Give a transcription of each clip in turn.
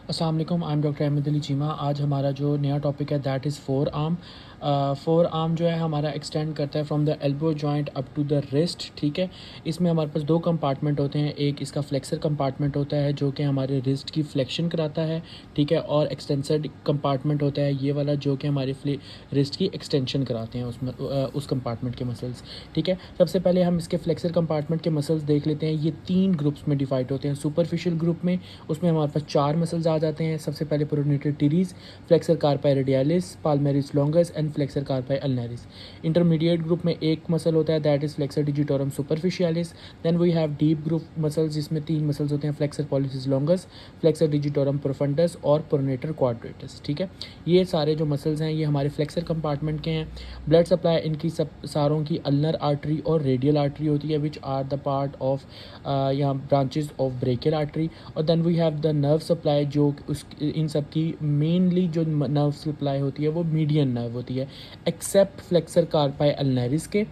अस्सलाम वालेकुम, I am doctor Ahmad Ali Cheema. आज हमारा जो नया टॉपिक है that is forearm. Forearm जो है हमारा एक्सटेंड करता है from the elbow joint up to the wrist. ठीक है, इसमें हमारे पास दो कंपार्टमेंट होते हैं। एक इसका फ्लेक्सर कंपार्टमेंट होता है जो कि हमारे रिस्ट की फ्लेक्शन कराता है, ठीक है, और एक्सटेंसर कंपार्टमेंट होता है ये वाला जो कि हमारे रिस्ट की एक्सटेंशन कराते हैं उस कंपार्टमेंट के मसल्स। ठीक है, सबसे पहले हम इसके फ्लेक्सर कंपार्टमेंट के मसल्स देख लेते हैं। ये तीन ग्रुप्स में डिवाइड होते हैं। सुपरफिशियल ग्रुप में उसमें हमारे पास चार मसल्स आ जाते हैं। सबसे पहले pronator teres, flexor carpi radialis, palmaris longus and flexor carpi ulnaris. Intermediate group में एक मसल होता है that is flexor digitorum superficialis. Then we have deep group muscles जिसमें तीन मसल्स होते हैं, flexor pollicis longus, flexor digitorum profundus और pronator quadratus. ठीक है, ये सारे जो मसल्स हैं ये हमारे फ्लेक्सर कंपार्टमेंट के हैं। ब्लड सप्लाई इनकी सब सारों की अल्नर आर्टरी और रेडियल आर्टरी होती है which are the part of यहाँ ब्रांचेस ऑफ ब्रेकियल आर्टरी। और then we have the nerve supply जो उस इन सब की मेनली जो नर्व सप्लाई होती है वो मीडियन नर्व होती है, एक्सेप्ट फ्लेक्सर कार्पाई अल्नरिस के,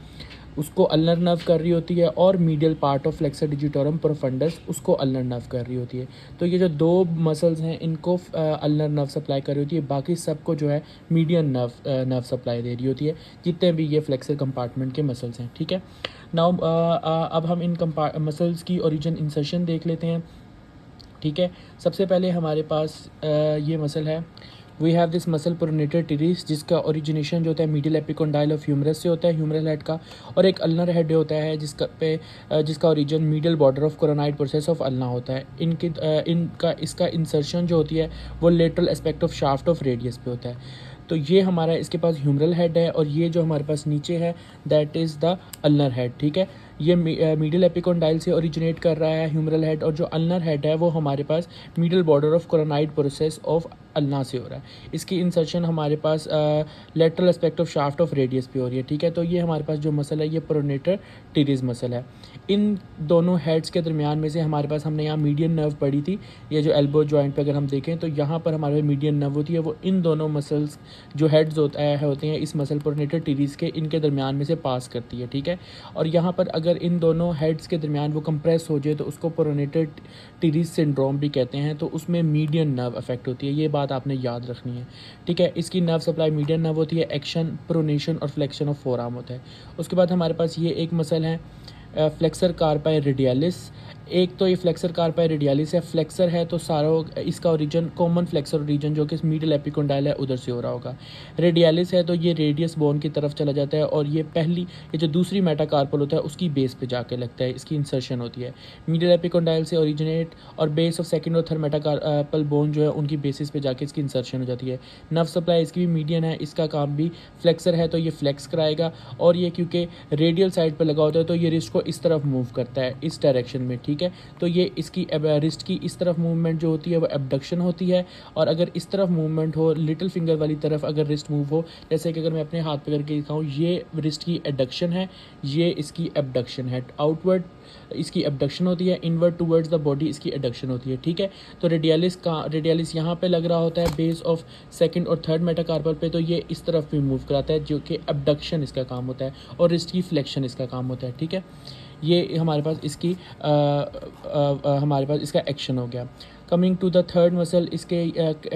उसको अल्नर नर्व कर रही होती है, और medial part of flexor digitorum profundis उसको अल्नर नर्व कर रही होती है। तो ये जो दो मसल्स हैं इनको अल्नर नर्व सप्लाई कर रही होती है, बाकी सबको जो है मीडियन नर्व सप्लाई दे रही होती है, जितने भी ये फ्लेक्सर कंपार्टमेंट के मसल्स हैं। ठीक है, नाउ अब हम इन मसल्स की ओरिजिन इंसर्शन देख लेते हैं। ठीक है, सबसे पहले हमारे पास ये मसल है, we have this muscle pronator teres जिसका ओरिजिनेशन जो होता है मीडियल एपिकोंडाइल ऑफ ह्यूमरस से होता है, ह्यूमरल हेड का, और एक अल्नर हेड होता है जिसका origin medial border of coronoid process of ulna होता है। इसका इंसर्शन जो होती है वो lateral aspect of shaft of radius पे होता है। तो ये हमारा इसके पास ह्यूमरल हेड है, और ये जो हमारे पास नीचे है that is the ulnar head. ठीक है, ये मीडियल एपिकोंडाइल से ओरिजिनेट कर रहा है ह्यूमरल हेड, और जो अल्नर हेड है वो हमारे पास medial border of coronoid process of ulna से हो रहा है। इसकी इंसर्शन हमारे पास lateral aspect of shaft of radius पे हो रही है। ठीक है, तो ये हमारे पास जो मसल है ये प्रोनेटर टीरीज मसल है। इन दोनों हेड्स के दरमियान में से हमारे पास हमने यहाँ मीडियन नर्व पढ़ी थी, ये जो एल्बो जॉइंट पे अगर हम देखें तो यहाँ पर हमारे मीडियन नर्व होती है, वो इन दोनों मसल्स जो हेड्स होते हैं इस मसल प्रोनेटर टीरीज के, इनके दरमियान में से पास करती है। ठीक है, और यहाँ पर अगर इन दोनों हेड्स के दरमियान वो कंप्रेस हो जाए तो उसको प्रोनेटर टीरीज सिंड्रोम भी कहते हैं। तो उसमें मीडियन नर्व अफेक्ट होती है, ये बात आपने याद रखनी है। ठीक है, इसकी नर्व सप्लाई मीडियन नर्व होती है, एक्शन प्रोनेशन और फ्लेक्शन ऑफ फोर आर्म होता है। उसके बाद हमारे पास ये एक मसल है फ्लेक्सर कार्पाई रेडियालिस। एक तो ये फ्लेक्सर कार्पाई रेडियालिस है, फ्लेक्सर है तो सारा इसका ओरिजिन कॉमन फ्लेक्सर ओरिजिन जो कि मिडिल एपिकोंडाइल है उधर से हो रहा होगा। रेडियालिस है तो ये रेडियस बोन की तरफ चला जाता है, और ये जो दूसरी मेटाकार्पल होता है उसकी बेस पे जाके लगता है, इसकी इंसर्शन होती है। मिडिल एपिकोंडाइल से ओरिजिनेट और बेस ऑफ सेकंड और थर्ड मेटाकार्पल बोन जो है उनकी बेसिस पे जाके इसकी इंसर्शन हो जाती है। नर्व सप्लाई इसकी भी मीडियन है, इसका काम भी फ्लेक्सर है तो ये फ्लेक्स कराएगा, और ये क्योंकि रेडियल साइड पर लगा होता है तो ये रिस्ट को इस तरफ मूव करता है इस डायरेक्शन में। ठीक है, तो ये इसकी रिस्ट की इस तरफ मूवमेंट जो होती है वो एबडक्शन होती है, और अगर इस तरफ मूवमेंट हो लिटिल फिंगर वाली तरफ अगर रिस्ट मूव हो, जैसे कि अगर मैं अपने हाथ पे करके दिखाऊँ, ये रिस्ट की एडक्शन है, ये इसकी एबडक्शन है। आउटवर्ड इसकी एबडक्शन होती है, इनवर्ड टूवर्ड्स द बॉडी इसकी एडक्शन होती है। ठीक है, तो रेडियालिस यहाँ पे लग रहा होता है बेस ऑफ सेकंड और थर्ड मेटाकार्पल पे, तो ये इस तरफ भी मूव कराता है जो कि एबडक्शन इसका काम होता है, और रिस्ट की फ्लेक्शन इसका काम होता है। ठीक है, ये हमारे पास हमारे पास इसका एक्शन हो गया। Coming to the third muscle, इसके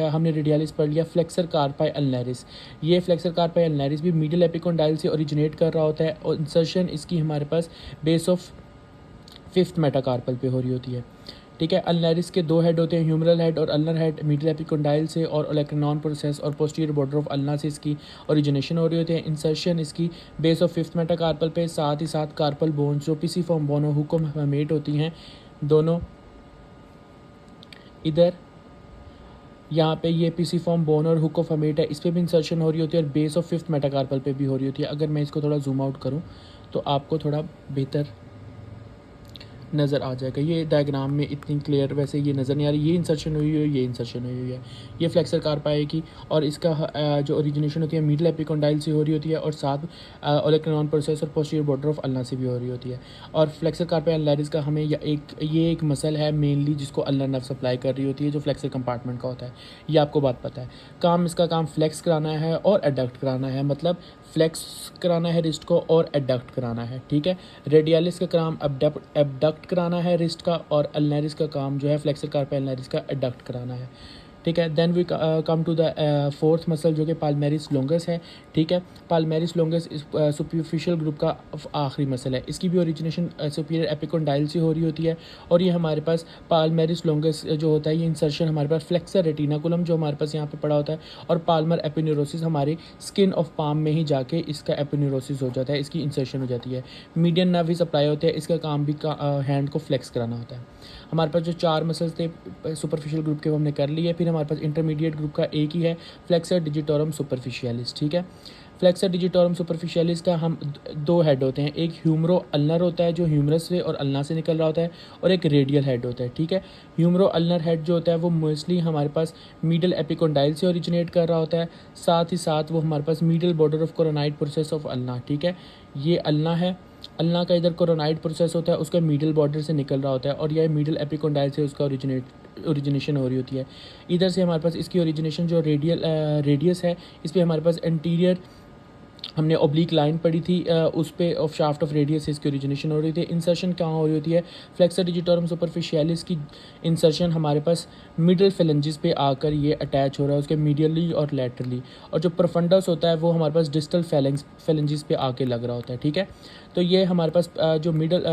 हमने रेडियालिस पढ़ लिया, फ्लेक्सर कार्पाई अल्नरिस। ये फ्लेक्सर कार्पाई अल्नरिस भी मिडिल एपिकोंडाइल से ओरिजिनेट कर रहा होता है, और इंसर्शन इसकी हमारे पास बेस ऑफ फिफ्थ मेटाकार्पल पे हो रही होती है। ठीक है, अल्नरिस के दो हेड होते हैं, ह्यूमरल हेड और अल्नर हेड। मिडिल एपिकोंडाइल से और ओलेक्रेनॉन प्रोसेस और पोस्टीरियर बॉर्डर ऑफ अल्ना से इसकी ओरिजिनेशन हो रही होती है। इंसर्शन इसकी बेस ऑफ फिफ्थ मेटाकार्पल पे, साथ ही साथ कार्पल बोन्स जो पिसिफॉर्म बोन और हुकोमेट होती हैं, दोनों इधर यहाँ पे ये पिसिफॉर्म बोन और हुकोफमेट है, इस पर भी इंसर्शन हो रही होती है, और बेस ऑफ फिफ्थ मेटाकार्पल पे भी हो रही होती है। अगर मैं इसको थोड़ा जूम आउट करूँ तो आपको थोड़ा बेहतर नज़र आ जाएगा। ये डायग्राम में इतनी क्लियर वैसे ये नज़र नहीं आ रही, ये इंसर्शन हुई है, ये इंसर्शन हुई है, ये फ्लेक्सर कार्पाई की, और इसका जो ओरिजिनेशन होती है मिडिल एपिकोंडाइल से हो रही होती है, और साथ ओलेक्रेनॉन प्रोसेस और पोस्टीरियर बॉर्डर ऑफ अल्ना से भी हो रही होती है। और फ्लेक्सर कार्पाई अल्नरिस का हमें ये एक मसल है मेनली जिसको अल्नर नर्व सप्लाई कर रही होती है, जो फ्लेक्सर कंपार्टमेंट का होता है। ये आपको बात पता है। इसका काम फ्लेक्स कराना है और एडक्ट कराना है, मतलब फ्लेक्स कराना है रिस्ट को और एडक्ट कराना है। ठीक है, रेडियालिस का काम एबडक्ट कराना है रिस्ट का, और अल्नरिस का काम जो है फ्लेक्सर कार्पाई अल्नरिस का एडक्ट कराना है। ठीक है। Then we come to the fourth muscle जो कि पाल्मेरिस लोंगस है, ठीक है। पाल्मेरिस लोंगस इस सुपरफिशियल ग्रुप का आखिरी मसल है। इसकी भी ओरिजिनेशन सुपीरियर एपिकोंडाइल से हो रही होती है और ये हमारे पास पाल्मेरिस लोंगस जो होता है ये इंसर्शन हमारे पास फ्लेक्सर रेटिनाकुलम जो हमारे पास यहाँ पे पड़ा होता है और पाल्मर एपिन्यूरोसिस हमारी स्किन ऑफ पाम में ही जाके इसका एपिन्यूरोसिस हो जाता है, इसकी इंसर्शन हो जाती है। मीडियन नर्व भी सप्लाई होते हैं, इसका काम भी हैंड को फ्लेक्स कराना होता है। हमारे पास जो 4 मसल्स थे सुपरफिशियल ग्रुप के वो हमने कर लिए। फिर हमारे पास इंटरमीडिएट ग्रुप का एक ही है, फ्लेक्सर डिजिटोरम सुपरफिशियलिस, ठीक है। फ्लेक्सर डिजिटोरम सुपरफिशियलिस का हम 2 हेड होते हैं, एक ह्यूमरो अल्नर होता है जो ह्यूमरस से और अल्ना से निकल रहा होता है और एक रेडियल हेड होता है, ठीक है। ह्यूमरो अल्नर हेड जो होता है वो मोस्टली हमारे पास मीडल एपिकोंडाइल से ओरिजिनेट कर रहा होता है, साथ ही साथ वो हमारे पास medial border of coronoid process of ulna, ठीक है। ये अल्ना है, अल्ना का इधर कोरोनाइड प्रोसेस होता है, उसका मिडल बॉर्डर से निकल रहा होता है और यह मिडल एपिकोंडाइल से उसका ओरिजिनेशन हो रही होती है। इधर से हमारे पास इसकी ओरिजिनेशन जो रेडियस है इस पर हमारे पास एंटीरियर हमने ओब्लिक लाइन पढ़ी थी, उस पे ऑफ शाफ्ट ऑफ रेडियस से इसकी ओरिजिनेशन हो रही थी। इंसर्शन कहाँ हो रही होती है, फ्लेक्सर डिजिटोरम सुपरफिशियलिस की इंसर्शन हमारे पास मिडल फेलेंजिस पे आकर ये अटैच हो रहा है उसके मीडियली और लैटरली, और जो प्रोफंडस होता है वो हमारे पास डिस्टल फेलेंजिस पे आके लग रहा होता है, ठीक है। तो ये हमारे पास जो मिडल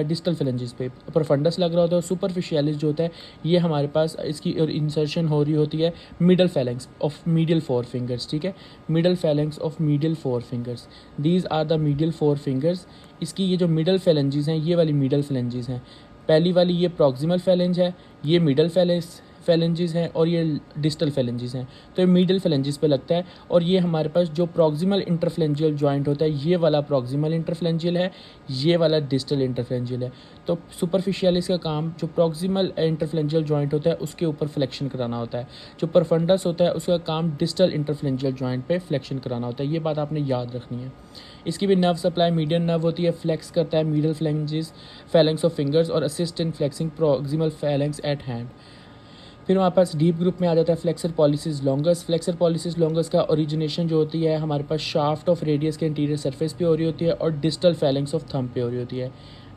डिस्टल फेलेंजिस पे प्रोफंडस लग रहा होता है, सुपरफिशियलिस जो होता है ये हमारे पास इसकी इंसर्शन हो रही होती है middle phalanx of medial 4 fingers, ठीक है। Middle phalanx of medial 4 fingers, these are the medial 4 fingers. इसकी ये जो मिडल फैलेंजिस हैं ये वाली मिडल फैलेंजिस हैं, पहली वाली ये प्रॉक्सिमल फैलेंज है, ये मिडल फैलेंजिस हैं और ये डिस्टल फैलेंजिस हैं। तो ये मिडल फैलेंजिस पे लगता है और ये हमारे पास जो प्रॉक्सिमल इंटरफ्लेंजियल जॉइंट होता है ये वाला प्रॉक्सिमल इंटरफ्लेंजियल है, ये वाला डिस्टल इंटरफ्लेंजियल है। तो सुपरफिशियलिस का काम जो प्रॉक्सिमल इंटरफ्लेंजियल जॉइंट होता है उसके ऊपर फ्लेक्शन कराना होता है, जो परफंडस होता है उसका काम डिस्टल इंटरफ्लेंजियल जॉइंट पे फ्लेक्शन कराना होता है। ये बात आपने याद रखनी है। इसकी भी नर्व सप्लाई मीडियन नर्व होती है, फ्लेक्स करता है मिडल फैलेंक्स ऑफ फिंगर्स और assist in flexing proximal phalanx eight hand. फिर हमारे पास डीप ग्रुप में आ जाता है flexor pollicis longus. Flexor pollicis longus का ओरिजिनेशन जो होती है हमारे पास शाफ्ट ऑफ रेडियस के इंटीरियर सरफेस पे हो रही होती है और डिस्टल फैलेंक्स ऑफ थंब पे हो रही होती है।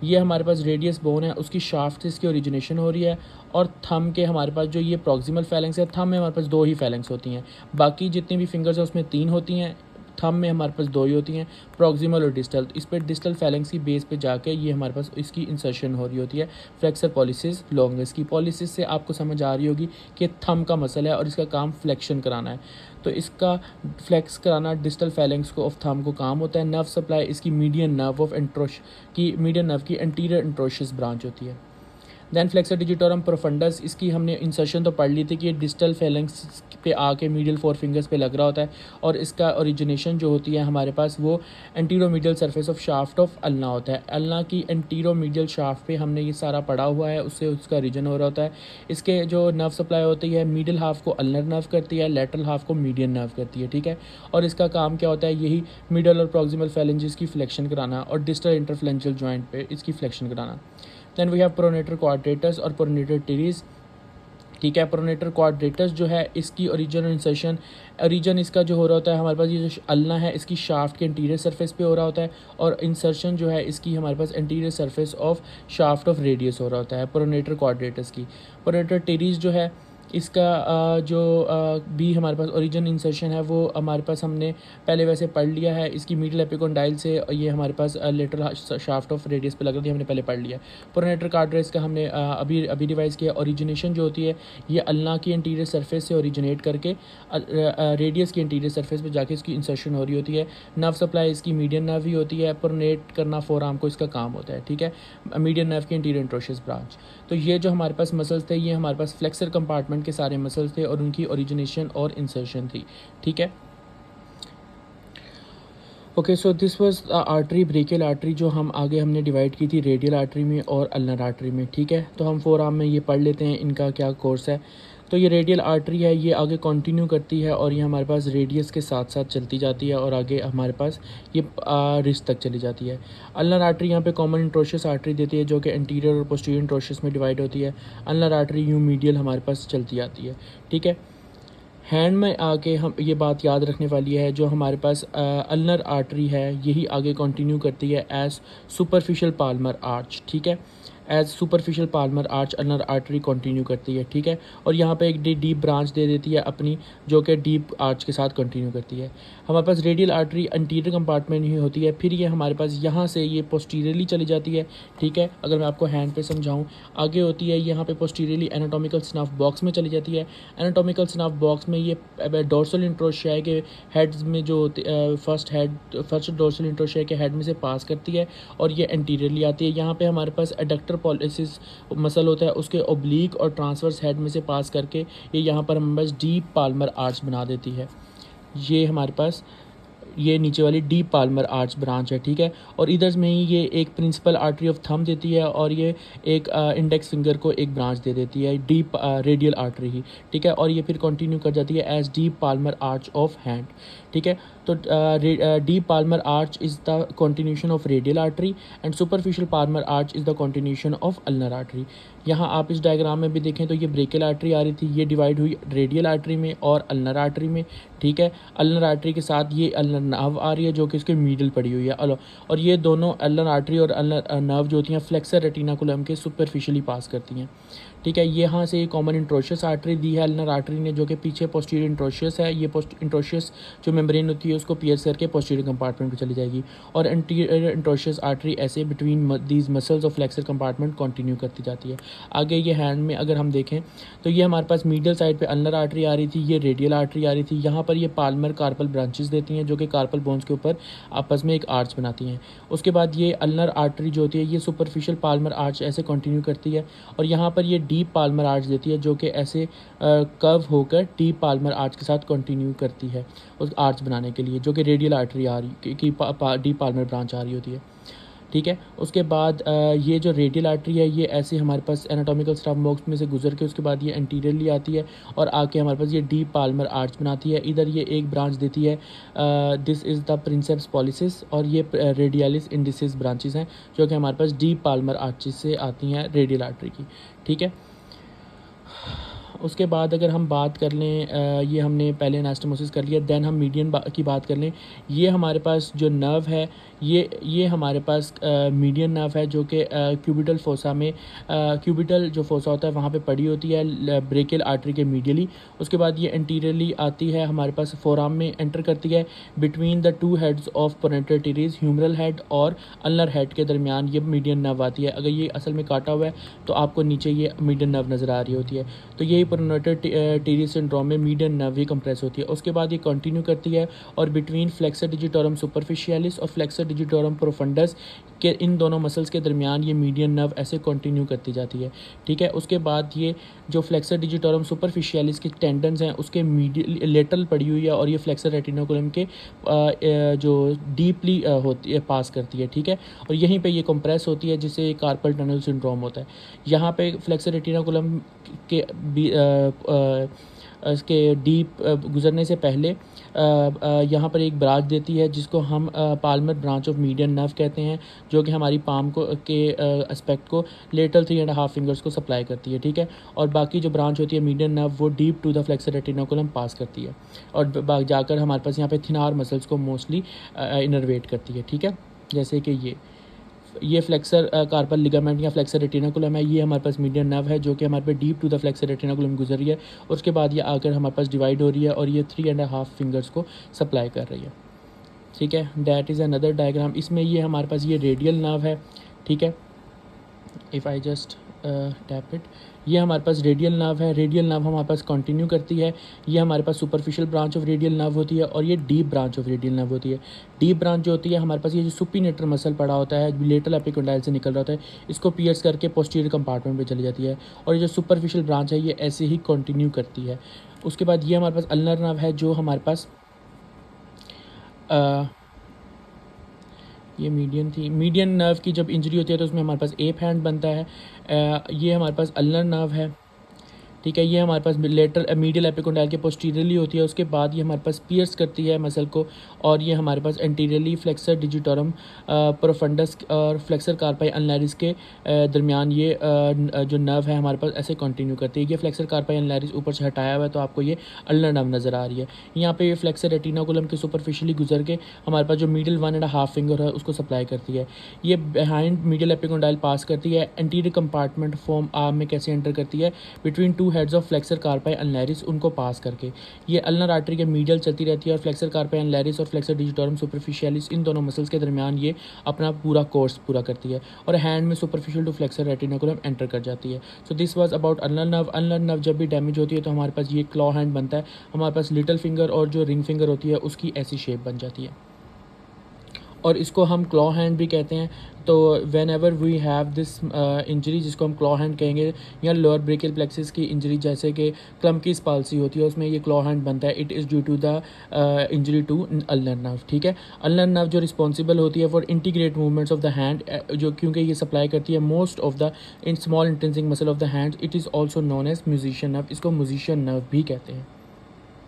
ये हमारे पास रेडियस बोन है उसकी शाफ्ट से इसकी ओरिजिनेशन हो रही है और थंब के हमारे पास जो ये प्रॉक्सिमल फैलेंक्स है, थंब में हमारे पास 2 ही फैलेंक्स होती हैं, बाकी जितनी भी फिंगर्स हैं उसमें 3 होती हैं, थंब में हमारे पास 2 ही होती हैं, प्रॉक्सिमल और डिस्टल। इस पर डिस्टल फैलेंक्स की बेस पे जाके ये हमारे पास इसकी इंसर्शन हो रही होती है फ्लेक्सर पॉलिसिस लॉन्गस की। पॉलिसिस से आपको समझ आ रही होगी कि थंब का मसल है और इसका काम फ्लेक्शन कराना है, तो इसका फ्लेक्स कराना डिस्टल फैलेंक्स को ऑफ थंब को काम होता है। नर्व सप्लाई इसकी मीडियन नर्व की एंटीरियर इंट्रोशियस ब्रांच होती है। दैन फ्लेक्सर डिजिटोरम प्रोफंडस, इसकी हमने इंसर्शन तो पढ़ ली थी कि ये डिस्टल फैलेंक्स पे आके मीडियल 4 फिंगर्स पे लग रहा होता है और इसका ओरिजिनेशन जो होती है हमारे पास वो anteromedial surface of shaft of ulna होता है। अल्ना की एंटीरोमीडियल शाफ्ट पे हमने ये सारा पढ़ा हुआ है, उससे उसका रीजन हो रहा होता है। इसके जो नर्व सप्लाई होती है मिडिल हाफ को अल्नर नर्व करती है, लेटरल हाफ को मीडियन नर्व करती है, ठीक है। और इसका काम क्या होता है, यही मिडल और प्रॉक्सिमल फैलेंजेस की फ्लेक्शन कराना और डिस्टल इंटरफ्लेंजियल जॉइंट पे इसकी फ्लेक्शन कराना। Then we have pronator quadratus और प्रोनेटर टीरीज, ठीक है। प्रोनेटर क्वाड्रेटस जो है इसकी ओरिजिन और इंसर्शन, ओरिजिन इसका जो हो रहा होता है हमारे पास ये जो अल्ना है इसकी शाफ्ट के इंटीरियर सरफेस पे हो रहा होता है और इंसर्शन जो है इसकी हमारे पास interior surface of shaft of radius हो रहा होता है प्रोनेटर क्वाड्रेटस की। प्रोनेटर टीरीज जो है इसका भी हमारे पास ओरिजिन इंसर्शन है वो हमारे पास हमने पहले वैसे पढ़ लिया है, इसकी मिडल एपिकोंडाइल से ये हमारे पास लेटरल शाफ्ट ऑफ रेडियस पे लग रही है, हमने पहले पढ़ लिया। प्रोनेटर कार्डियस का हमने अभी रिवाइज किया। ओरिजिनेशन जो होती है ये अल्ना की इंटीरियर सरफेस से ओरिजिनेट करके रेडियस की इंटीरियर सरफेस पे जाके इसकी इंसर्शन हो रही होती है। नर्व सप्लाई इसकी मीडियन नर्व ही होती है, प्रोनेट करना फोर आर्म को इसका काम होता है, ठीक है। मीडियन नर्व की इंटीरियर इंट्रोशियस ब्रांच। तो ये जो हमारे पास मसल्स थे ये हमारे पास फ्लेक्सर कंपार्टमेंट के सारे मसल्स थे और उनकी ओरिजिनेशन और इंसर्शन थी, ठीक है। Okay, so this was artery, brachial artery जो हम आगे हमने डिवाइड की थी रेडियल आर्टरी में और अल्नर आर्टरी में, ठीक है। तो हम फोर आर्म में ये पढ़ लेते हैं इनका क्या कोर्स है। तो ये रेडियल आर्टरी है, ये आगे कंटिन्यू करती है और ये हमारे पास रेडियस के साथ साथ चलती जाती है और आगे हमारे पास ये रिस्ट तक चली जाती है। अल्नर आर्टरी यहाँ पे कॉमन इंट्रोशियस आर्टरी देती है जो कि एंटीरियर और पोस्टीरियर इंट्रोशियस में डिवाइड होती है। अल्नर आर्टरी यूँ मीडियल हमारे पास चलती आती है, ठीक है। हैंड में आके हम ये बात याद रखने वाली है, जो हमारे पास अल्नर आर्टरी है यही आगे कंटिन्यू करती है एज सुपरफिशियल पाल्मर आर्च, ठीक है। As superficial palmar arch ulnar artery continue करती है, ठीक है। और यहाँ पे एक डीप ब्रांच दे देती है अपनी, जो कि डीप आर्च के साथ कंटिन्यू करती है। हमारे पास रेडियल आर्टरी अंटीरियर कंपार्टमेंट ही होती है, फिर ये हमारे पास यहाँ से ये पोस्टीरियरली चली जाती है, ठीक है। अगर मैं आपको हैंड पे समझाऊँ, आगे होती है यहाँ पे पोस्टीरियरली एनाटॉमिकल स्नफ बॉक्स में चली जाती है। एनाटॉमिकल स्नफ बॉक्स में ये डोर्सल इंट्रोशिया के हेड्स में जो फर्स्ट डोर्सल इंट्रोशिया के हेड में से पास करती है और ये एंटीरियरली आती है। यहाँ पे हमारे पास एडक्टर पॉलिसिस मसल होता है, उसके ओब्लिक और ट्रांसवर्स हेड में से पास करके ये यहाँ पर हमारे पास डीप पाल्मर आर्च बना देती है। ये हमारे पास ये नीचे वाली डीप पाल्मर आर्च ब्रांच है, ठीक है। और इधर में ही ये एक प्रिंसिपल आर्टरी ऑफ थंब देती है और ये एक इंडेक्स फिंगर को एक ब्रांच दे देती है, डीप रेडियल आर्टरी ही, ठीक है। और ये फिर कंटिन्यू कर जाती है as deep palmar arch of hand, ठीक है। तो deep palmar arch is the continuation of radial artery and superficial palmar arch is the continuation of ulnar artery. यहाँ आप इस डायग्राम में भी देखें तो ये ब्रेकियल आर्टरी आ रही थी, ये डिवाइड हुई रेडियल आर्टरी में और अल्नर आर्टरी में, ठीक है। अल्नर आर्टरी के साथ ये अल्नर नर्व आ रही है जो कि इसके मिडल पड़ी हुई है, और ये दोनों अल्नर आर्टरी और अल्नर नर्व जो होती हैं फ्लेक्सर रेटिनाकुलम के सुपरफिशियली पास करती हैं, ठीक है। यहाँ से कॉमन इंट्रोशियस आर्टरी दी है अल्नर आर्टरी ने, जो कि पीछे पोस्टीरियर इंट्रोशियस है। ये पोस्ट इंट्रोशियस जो मेम्ब्रेन होती है उसको पियर्स करके पोस्टीरियर कंपार्टमेंट में चली जाएगी, और एंटीरियर इंट्रोशियस आर्टरी ऐसे between these muscles of flexor compartment continue करती जाती है। आगे ये हैंड में अगर हम देखें तो ये हमारे पास मीडियल साइड पे अल्नर आर्टरी आ रही थी, ये रेडियल आर्टरी आ रही थी। यहाँ पर ये पाल्मर कार्पल ब्रांचेस देती हैं जो कि कार्पल बोन्स के ऊपर आपस में एक आर्च बनाती हैं। उसके बाद ये अल्नर आर्टरी जो होती है ये सुपरफिशियल पाल्मर आर्च ऐसे कंटिन्यू करती है, और यहाँ पर ये डीप पाल्मर आर्च देती है जो कि ऐसे कर्व होकर डीप पाल्मर आर्च के साथ कंटिन्यू करती है उस आर्च बनाने के लिए, जो कि रेडियल आर्टरी आ रही की डीप पाल्मर ब्रांच आ रही होती है, ठीक है। उसके बाद ये जो रेडियल आर्टरी है ये ऐसे हमारे पास एनाटॉमिकल स्टफ बॉक्स में से गुजर के उसके बाद ये एंटीरियरली आती है और आके हमारे पास ये डीप पाल्मर आर्च बनाती है। इधर ये एक ब्रांच देती है, दिस इज़ द प्रिंसेप्स पॉलिसिस, और ये रेडियलिस इंडिसिस ब्रांचेस हैं जो कि हमारे पास डीप पाल्मर आर्चिस से आती हैं रेडियल आर्टरी की, ठीक है। उसके बाद अगर हम बात कर लें, ये हमने पहले एनास्टोमोसिस कर लिया, देन हम मीडियन की बात कर लें। ये हमारे पास जो नर्व है ये हमारे पास मीडियन नर्व है जो कि क्यूबिटल फोसा में क्यूबिटल जो फोसा होता है वहाँ पे पड़ी होती है ब्रेकियल आर्टरी के मीडियली। उसके बाद ये एंटीरियरली आती है हमारे पास फोराम में एंटर करती है between the two heads of pronator teres, humeral head और अल्नर हेड के दरमियान ये मीडियन नर्व आती है। अगर ये असल में काटा हुआ है तो आपको नीचे ये मीडियन नर्व नज़र आ रही होती है, तो यही पोनेटर टीरीज सिंड्रोम में मीडियन नर्व ही कंप्रेस होती है। उसके बाद ये कंटिन्यू करती है और बिटवीन फ्लेक्सर डिजिटोरम सुपरफिशियलिस और फ्लेक्सर डिजिटोरम प्रोफंडस के इन दोनों मसल्स के दरमियान ये मीडियन नर्व ऐसे कंटिन्यू करती जाती है, ठीक है। उसके बाद ये जो फ्लेक्सर डिजिटोरम सुपरफिशियलिस के टेंडन्स हैं उसके लेटरल पड़ी हुई है और ये फ्लेक्सर रेटिनोकुलम के जो डीपली होती है पास करती है, ठीक है। और यहीं पे ये कंप्रेस होती है जिसे कार्पल टनल सिंड्रोम होता है। यहाँ पे फ्लेक्सर रेटिनोकुलम के इसके डीप गुजरने से पहले यहाँ पर एक ब्रांच देती है जिसको हम Palmer branch of median nerve कहते हैं, जो कि हमारी पाम को के एस्पेक्ट को लेटरल 3.5 फिंगर्स को सप्लाई करती है, ठीक है। और बाकी जो ब्रांच होती है मीडियन नर्व वो डीप टू द फ्लेक्सर रेटिनोकुलम पास करती है और जाकर हमारे पास यहाँ पे थिनार मसल्स को मोस्टली इनर्वेट करती है, ठीक है। जैसे कि ये फ्लेक्सर कार्पल लिगामेंट या फ्लेक्सर रेटिनाकुलम है, ये हमारे पास मीडियन नर्व है जो कि हमारे पे deep to the flexor retinaculum गुजर रही है। उसके बाद ये आकर हमारे पास डिवाइड हो रही है और ये 3.5 फिंगर्स को सप्लाई कर रही है, ठीक है। That is another diagram. इसमें ये हमारे पास ये रेडियल नर्व है, ठीक है। If I just tap it, ये हमारे पास रेडियल नर्व है। रेडियल नर्व हमारे पास कंटिन्यू करती है, ये हमारे पास superficial branch of radial nerve होती है और ये deep branch of radial nerve होती है। डीप ब्रांच जो होती है हमारे पास ये जो सुपिनेटर मसल पड़ा होता है लेटरल एपिकोंडाइल से निकल रहा होता है, इसको पियर्स करके पोस्टीरियर कंपार्टमेंट में चली जाती है और ये जो सुपरफिशियल ब्रांच है ये ऐसे ही कंटिन्यू करती है। उसके बाद ये हमारे पास अल्नर नर्व है जो हमारे पास ये मीडियन थी। मीडियन नर्व की जब इंजरी होती है तो उसमें हमारे पास एप हैंड बनता है। ये हमारे पास अल्नर नर्व है, ठीक है। ये हमारे पास लेटर मीडियल एपिकोंडाइल के पोस्टीरियरली होती है, उसके बाद ये हमारे पास पियर्स करती है मसल को, और ये हमारे पास एंटीरियरली फ्लेक्सर डिजिटोरम प्रोफंडस और फ्लेक्सर कार्पाई अनलैरिस के दरमियान ये जो नर्व है हमारे पास ऐसे कंटिन्यू करती है। ये फ्लेक्सर कार्पाई अनलैरिस ऊपर से हटाया हुआ है तो आपको ये अल्नर नर्व नज़र आ रही है। यहाँ पे ये फ्लेक्सर रेटिनाकुलम के सुपरफिशियली गुजर के हमारे पास जो मिडिल 1.5 फिंगर है उसको सप्लाई करती है। ये बिहाइंड मीडियल एपिकोंडाइल पास करती है। एंटीरियर कंपार्टमेंट फॉर्म आर्म में कैसे एंटर करती है, between two heads of flexor carpi ulnaris, उनको पास करके ये अल्नर आर्टरी के मीडियल चलती रहती है, और फ्लेक्सर कार्पाई अनलैरिस और फ्लेक्सर डिजिटोरम सुपरफिशियलिस इन दोनों मसल्स के दरमियान ये अपना पूरा कोर्स पूरा करती है, और हैंड में superficial to flexor retinaculum enter कर जाती है। So this was about ulnar nerve. Ulnar nerve जब भी डैमेज होती है तो हमारे पास ये क्लॉ हैंड बनता है, हमारे पास लिटिल फिंगर और जो रिंग फिंगर होती है उसकी ऐसी शेप बन जाती है, और इसको हम क्लॉ हैंड भी कहते हैं। तो whenever we have this injury, जिसको हम क्लॉ हैंड कहेंगे, या लोअर ब्रेकियल प्लेक्सिस की इंजरी जैसे कि क्लम्कीज पाल्सी होती है उसमें ये क्लॉ हैंड बनता है। It is due to the injury to ulnar nerve, ठीक है। अल्नर नर्व जो रिस्पॉन्सिबल होती है for integrate movements of the hand, जो क्योंकि ये सप्लाई करती है most of the in small intrinsic muscle of the hand, it is also known as musician nerve. इसको म्यूजिशियन नर्व भी कहते हैं।